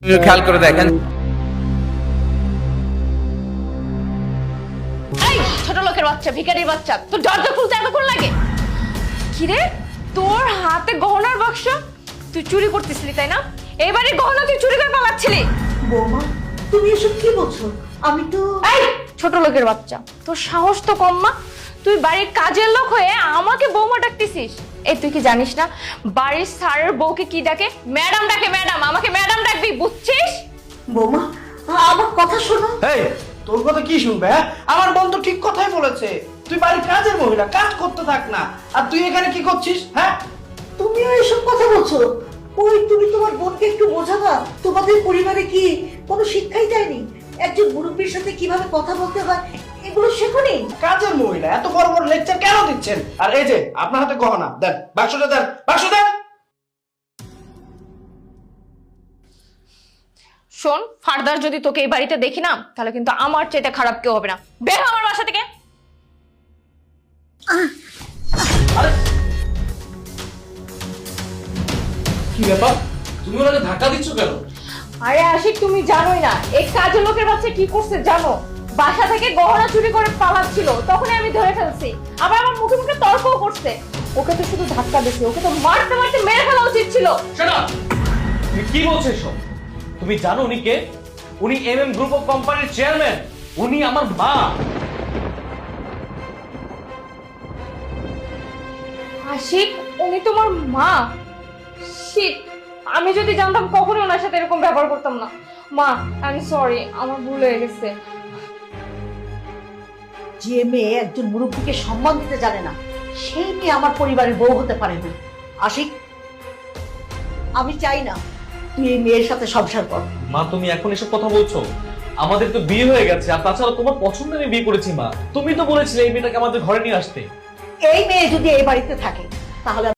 খেয়াল করে দেখেন। এই ছোট লোকের বাচ্চা, ভিখারির বাচ্চা, তোর দরজা খুলতে এতক্ষণ লাগে? কিরে, তোর হাতে গহনার বাক্স? তুই চুরি করতেছিলি তাই না? এবারে গহনা তুই চুরি করে পালাচ্ছিলি? বৌমা, তুমি এসব কি বলছো? আমি তো এই ছোট লোকের বাচ্চা, তোর সাহস তো কম না। তুই বাড়ির কাজের লোক হয়ে আমাকে বৌমা ডাকতেছিস? এই তুই কি জানিস না বাড়ির স্যারের বউকে কি ডাকে? ম্যাডাম ডাকে, ম্যাডাম। আমাকে ম্যাডাম ডাকবি, বুঝছিস? বৌমা, আমার কথা শোনো। এই তোর কথা কি শুনবে? হ্যাঁ, আমার বোন তো ঠিক কথাই বলেছে। তুই বাড়ির কাজের মহিলা, কাজ করতে থাক না। আর তুই এখানে কি করছিস? হ্যাঁ, তুমিও এসব কথা বলছো? ওই তুমি তোমার বোনকে একটু বোঝাবা। তোমাদের পরিবারে কি কোনো শিক্ষাই দেয়নি? একজন মুরব্বীর সাথে কিভাবে কথা বলতে হয় এগুলো শেখোনি? কাজের মহিলা এত বড় বড় লেকচার কেন দিচ্ছেন? আর এই যে আপনার হাতে গহনা দেন, বাক্সটা দেন, বাক্স দেন। শোন, ফার্দার যদি তোকে এই বাড়িতে দেখি না, তাহলে কিন্তু আমার চাইতে খারাপ কেউ হবে না। বের হ আমার বাসা থেকে। আরে কি ব্যাপার? তুমি ওনাকে ধাক্কা দিচ্ছ কেন? আরে আশিক, তুমি জানোই না এই কাজের লোকের বাচ্চা কি করছে জানো? বাসা থেকে গহনা চুরি করে পালাচ্ছিল, তখনই আমি ধরে ফেলছি। আবার আমার মুখে মুখে তর্কও করছে। ওকে তো শুধু ধাক্কা দিছি, ওকে তো মারতে মারতে মেরে ফেলা উচিত ছিল। শোনো, তুমি কি বলছো এসব? তুমি জানো উনি কে? উনি এমএম গ্রুপ অফ কোম্পানির চেয়ারম্যান। উনি আমার মা। আশিক, উনি তোমার মা? শিট, আমি যদি জানতাম কখনোই ওনার সাথে এরকম ব্যবহার করতাম না। মা, আই এম সরি, আমার ভুল হয়ে গেছে। যে মেয়ে একজন মুরব্বীকে সম্মান দিতে জানে না, সেই মেয়ে আমার পরিবারের বউ হতে পারে না। আশিক, আমি চাই না তুই এই মেয়ের সাথে সংসার কর। মা, তুমি এখন এসব কথা বলছো? আমাদের তো বিয়ে হয়ে গেছে, আর তাছাড়া তোমার পছন্দ আমি বিয়ে করেছি। মা, তুমি তো বলেছিলে এই মেয়েটাকে আমাদের ঘরে নিয়ে আসতে। এই মেয়ে যদি এই বাড়িতে থাকে তাহলে